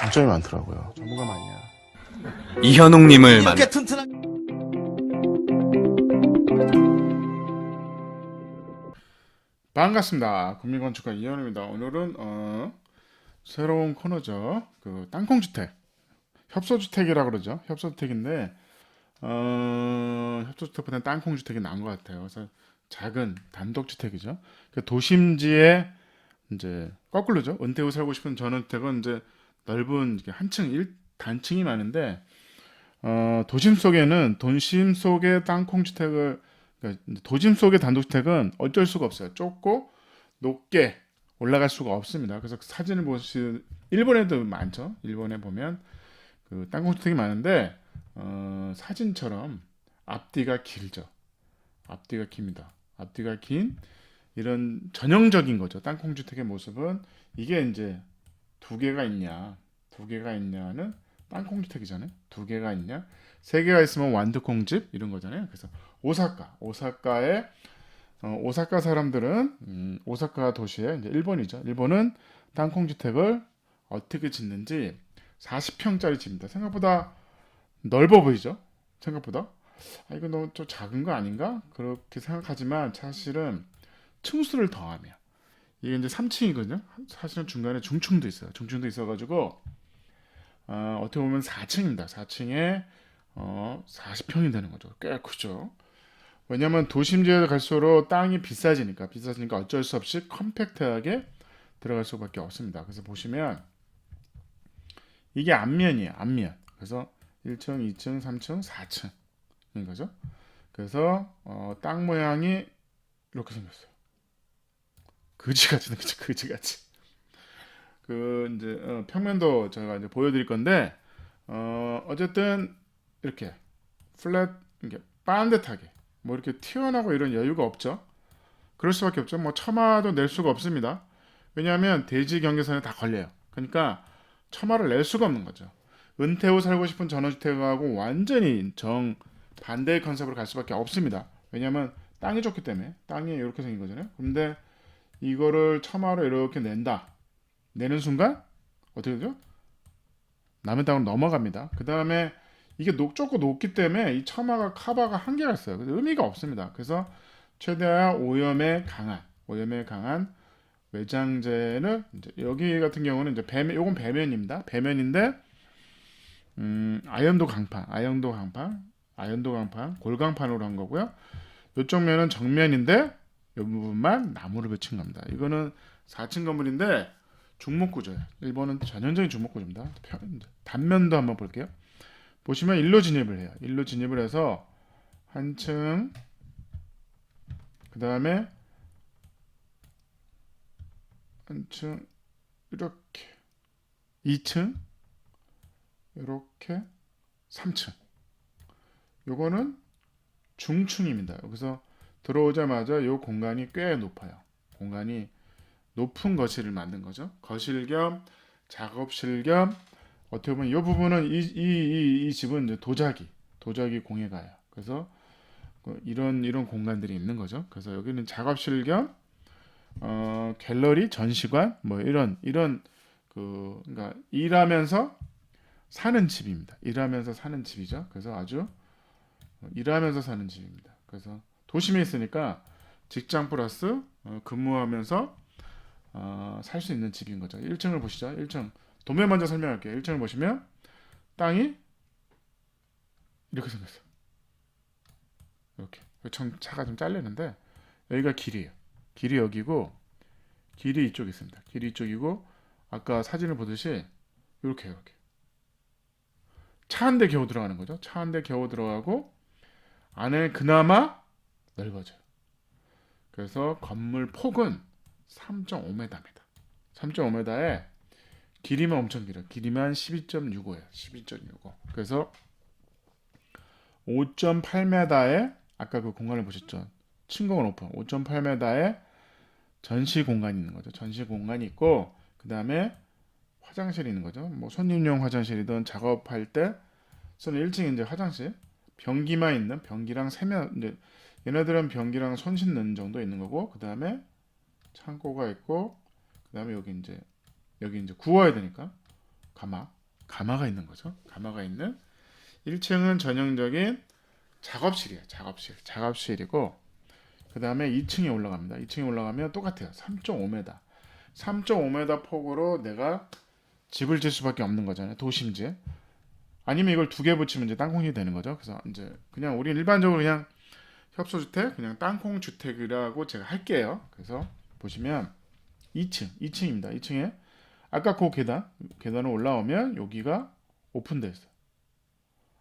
장점이 많더라고요. 전문가 마니아. 이현웅님을 만 이렇게 튼튼한 반갑습니다. 국민건축가 이현우입니다. 오늘은 새로운 코너죠. 그 땅콩주택, 협소주택이라고 그러죠. 협소주택인데 협소주택보다는 땅콩주택이 나은 것 같아요. 그래서 작은 단독주택이죠. 그 도심지에 이제 거꾸로죠. 은퇴 후 살고 싶은 전원주택은 이제 넓은 한층 단층이 많은데 도심 속의 땅콩주택을 그러니까 도심 속의 단독주택은 어쩔 수가 없어요. 좁고 높게 올라갈 수가 없습니다. 그래서 사진을 보시 일본에도 많죠. 일본에 보면 그 땅콩주택이 많은데 사진처럼 앞뒤가 길죠. 앞뒤가 깁니다. 앞뒤가 긴 이런 전형적인 거죠. 땅콩주택의 모습은 이게 이제 두 개가 있냐는 땅콩주택이잖아요. 두 개가 있냐? 세 개가 있으면 완두콩집 이런 거잖아요. 그래서 오사카의 오사카 사람들은 오사카 도시에 이제 일본이죠. 일본은 땅콩주택을 어떻게 짓는지 40평짜리 집입니다. 생각보다 넓어 보이죠? 생각보다 이거 너무 좀 작은 거 아닌가? 그렇게 생각하지만 사실은 층수를 더하면 이게 이제 3층이거든요. 사실은 중간에 중층도 있어요. 중층도 있어가지고 어떻게 보면 4층입니다. 4층에 40평이 되는 거죠. 꽤 크죠. 왜냐하면 도심지에 갈수록 땅이 비싸지니까 어쩔 수 없이 컴팩트하게 들어갈 수밖에 없습니다. 그래서 보시면 이게 앞면이에요. 앞면. 그래서 1층, 2층, 3층, 4층인 거죠. 그래서 땅 모양이 이렇게 생겼어요. 그지같이 생겼죠. 그지같이. 그 이제 평면도 제가 이제 보여드릴 건데 어쨌든 이렇게 플랫 이렇게 반듯하게 뭐 이렇게 튀어나오고 이런 여유가 없죠. 그럴 수밖에 없죠. 뭐 처마도 낼 수가 없습니다. 왜냐하면 대지 경계선에 다 걸려요. 그러니까 처마를 낼 수가 없는 거죠. 은퇴 후 살고 싶은 전원주택하고 완전히 정 반대의 컨셉으로 갈 수밖에 없습니다. 왜냐하면 땅이 좋기 때문에 땅이 이렇게 생긴 거잖아요. 근데 이거를 처마로 이렇게 내는 순간 어떻게 되죠? 남의 땅으로 넘어갑니다. 그 다음에 이게 좁고 높기 때문에 이 처마가 카바가 한계가 있어요. 그래서 의미가 없습니다. 그래서 최대한 오염에 강한 외장재는 이제 여기 같은 경우는 이제 요건 배면입니다. 배면인데 아연도 강판, 골강판으로 한 거고요. 이쪽 면은 정면인데 이 부분만 나무를 붙인 겁니다. 이거는 4층 건물인데 중목구조예요. 일본은 전형적인 중목구조입니다. 단면도 한번 볼게요. 보시면 일로 진입을 해요. 일로 진입을 해서 한층, 그 다음에 한층 이렇게 2층 이렇게 3층. 요거는 중층입니다. 여기서 들어오자마자 이 공간이 꽤 높아요. 공간이 높은 거실을 만든 거죠. 거실 겸 작업실 겸 어떻게 보면 이 부분은 이 집은 이제 도자기 공예가예요. 그래서 이런 공간들이 있는 거죠. 그래서 여기는 작업실 겸 갤러리, 전시관 뭐 이런 그러니까 일하면서 사는 집입니다. 일하면서 사는 집이죠. 그래서 아주 일하면서 사는 집입니다. 그래서 도심에 있으니까 직장 플러스 근무하면서 살 수 있는 집인 거죠. 1층을 보시죠. 1층 도면 먼저 설명할게요. 1층을 보시면 땅이 이렇게 생겼어요. 이렇게 차가 좀 잘리는데 여기가 길이에요. 길이 여기고 길이 이쪽에 있습니다. 길이 이쪽이고 아까 사진을 보듯이 이렇게 차 한 대 겨우 들어가는 거죠. 차 한 대 겨우 들어가고 안에 그나마 넓어져요. 그래서 건물 폭은 3.5m입니다. 3.5m에 길이만 엄청 길어요. 길이만 12.65예요. 12.65. 그래서 5.8m에 아까 그 공간을 보셨죠? 층고가 높은 5.8m에 전시 공간이 있는 거죠. 전시 공간이 있고 그 다음에 화장실이 있는 거죠. 뭐 손님용 화장실이든 작업할 때 쓰는 1층에 이제 화장실 변기만 있는 변기랑 세면 이제 얘네들은 변기랑 손 씻는 정도 있는 거고 그 다음에 창고가 있고 그 다음에 여기 이제 구워야 되니까 가마 가마가 있는 거죠. 가마가 있는 1층은 전형적인 작업실이에요. 작업실이고 그 다음에 2층에 올라갑니다. 2층에 올라가면 똑같아요. 3.5m. 3.5m 폭으로 내가 집을 질 수밖에 없는 거잖아요. 도심지에. 아니면 이걸 두 개 붙이면 이제 땅콩이 되는 거죠. 그래서 이제 그냥 우리 일반적으로 그냥 협소주택, 그냥 땅콩 주택이라고 제가 할게요. 그래서 보시면 2층입니다. 2층에 아까 그 계단을 올라오면 여기가 오픈돼 있어요.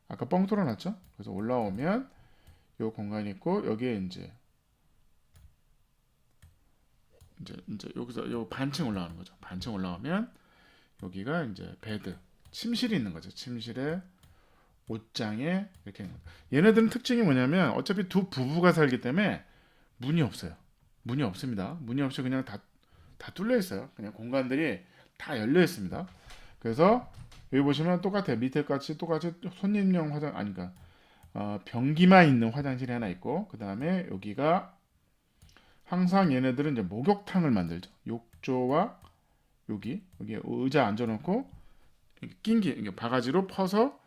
아까 뻥 뚫어놨죠? 그래서 올라오면 요 공간이 있고 여기에 이제 여기서 요 반층 올라가는 거죠. 반층 올라오면 여기가 이제 베드, 침실이 있는 거죠. 침실에 옷장에 이렇게 있는 거죠. 얘네들은 특징이 뭐냐면 어차피 두 부부가 살기 때문에 문이 없어요. 문이 없습니다. 문이 없이 그냥 다 뚫려 있어요. 그냥 공간들이 다 열려 있습니다. 그래서 여기 보시면 똑같아요. 밑에 같이 똑같이 손님용 화장 아니까 변기만 있는 화장실이 하나 있고 그 다음에 여기가 항상 얘네들은 이제 목욕탕을 만들죠. 욕조와 여기에 의자 앉아놓고 이게 바가지로 퍼서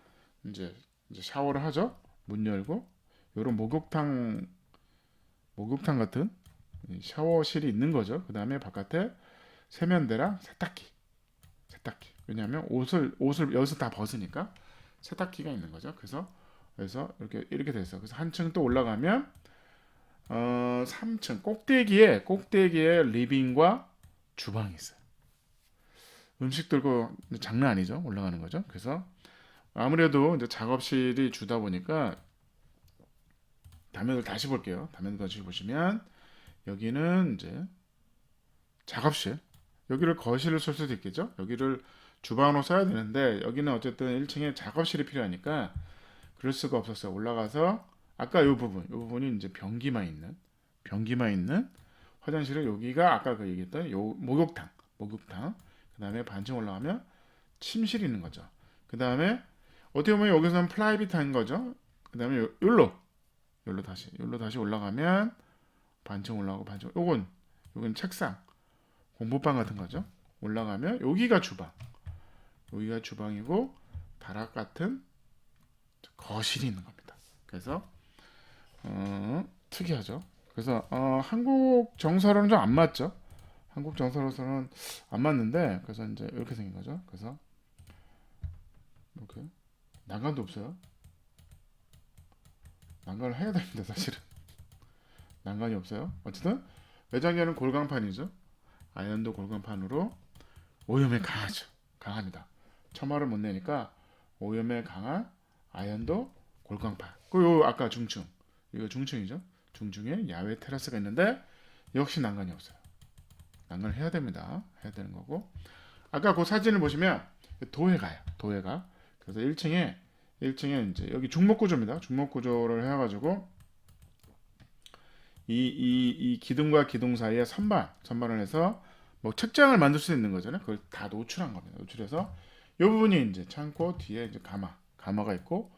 이제 샤워를 하죠. 문 열고 이런 목욕탕 같은 샤워실이 있는 거죠. 그 다음에 바깥에 세면대랑 세탁기. 왜냐하면 옷을 여기서 다 벗으니까 세탁기가 있는 거죠. 그래서 이렇게 돼 있어. 그래서 한 층 또 올라가면 3층 꼭대기에 리빙과 주방이 있어요. 음식 들고 장난 아니죠. 올라가는 거죠. 그래서 아무래도 이제 작업실이 주다 보니까 단면을 다시 볼게요. 단면을 다시 보시면 여기는 이제 작업실. 여기를 거실을 쓸 수도 있겠죠. 여기를 주방으로 써야 되는데 여기는 어쨌든 1층에 작업실이 필요하니까 그럴 수가 없었어요. 올라가서 아까 이 부분이 이제 변기만 있는 화장실은 여기가 아까 그 얘기했던 요 목욕탕. 그 다음에 반층 올라가면 침실이 있는 거죠. 그 다음에 어떻게 보면 여기서는 프라이빗한 거죠. 그 다음에 여기로 다시 올라가면 반층 올라가고 요건 책상, 공부방 같은 거죠. 올라가면 여기가 주방이고 다락 같은 거실이 있는 겁니다. 그래서 특이하죠. 그래서 한국 정서로는 좀 안 맞죠. 한국 정서로서는 안 맞는데 그래서 이제 이렇게 생긴 거죠. 그래서 이렇게 난간도 없어요. 난간을 해야 됩니다. 사실은 난간이 없어요. 어쨌든 외장재는 골강판이죠. 아연도 골강판으로 오염에 강합니다. 처마를 못 내니까 오염에 강한 아연도 골강판. 그리고 아까 중층, 이거 중층이죠. 중층에 야외 테라스가 있는데 역시 난간이 없어요. 난간을 해야 됩니다. 해야 되는 거고. 아까 그 사진을 보시면 도해가. 그래서 1층에 이제 여기 중목 구조입니다. 중목 구조를 해가지고 이 기둥과 기둥 사이에 선반을 해서 뭐 책장을 만들 수 있는 거잖아요. 그걸 다 노출한 겁니다. 노출해서 이 부분이 이제 창고 뒤에 이제 가마가 있고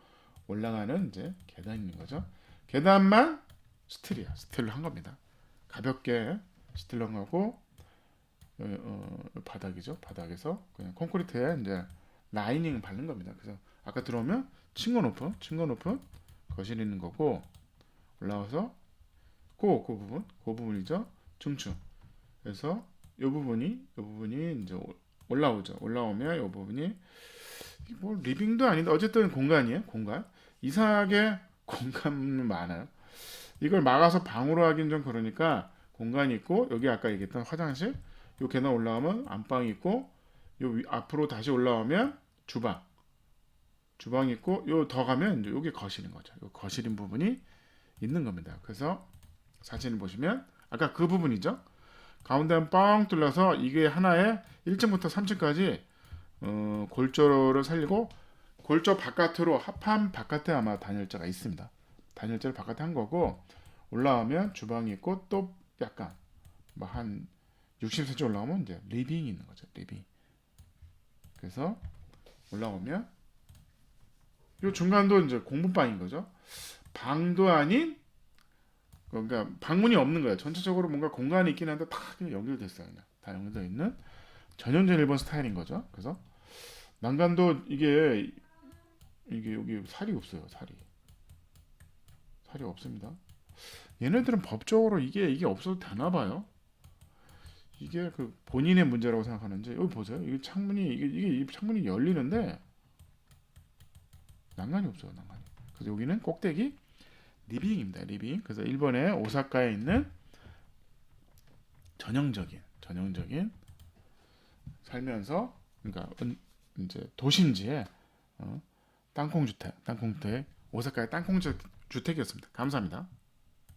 올라가는 이제 계단이 있는 거죠. 계단만 스틸을 한 겁니다. 가볍게 스틸을 한 거고 바닥이죠. 바닥에서 그냥 콘크리트에 이제 라이닝 바른 겁니다. 그래서 아까 들어오면 층건 오픈 거실이 있는 거고 올라와서 그 부분이죠. 중층. 그래서 이 부분이 이제 올라오죠. 올라오면 이 부분이 뭐 리빙도 아닌데 어쨌든 공간이에요. 이상하게 공간은 많아요. 이걸 막아서 방으로 하긴 좀 그러니까 공간이 있고 여기 아까 얘기했던 화장실, 요 계단 올라가면 안방이 있고 요 앞으로 다시 올라오면 주방이 있고 요 더 가면 이제 여기 거실인 거죠. 요 거실인 부분이 있는 겁니다. 그래서 사진을 보시면 아까 그 부분이죠. 가운데는 뻥 뚫려서 이게 하나에 1층부터 3층까지 골조를 살리고 골조 바깥으로 합판 바깥에 아마 단열재가 있습니다. 단열재를 바깥에 한 거고 올라오면 주방이 있고 또 약간 뭐 한 60cm 올라오면 이제 리빙이 있는 거죠. 리빙. 그래서 올라오면 이 중간도 이제 공부방인 거죠. 방도 아닌 그러니까 방문이 없는 거예요. 전체적으로 뭔가 공간이 있긴 한데 다 그냥 연결됐어요. 그냥 다 연결되어 있는 전형적인 일본 스타일인 거죠. 그래서 난간도 이게 여기 살이 없어요. 살이 없습니다. 얘네들은 법적으로 이게 없어도 되나 봐요. 이게 그 본인의 문제라고 생각하는지 여기 보세요. 이게 창문이 이게 이 창문이 열리는데 난간이 없어요. 난간이. 그래서 여기는 꼭대기 리빙입니다. 리빙. 그래서 일본의 오사카에 있는 전형적인 살면서 그러니까 이제 도심지에 땅콩주택 오사카의 땅콩주택이었습니다. 감사합니다.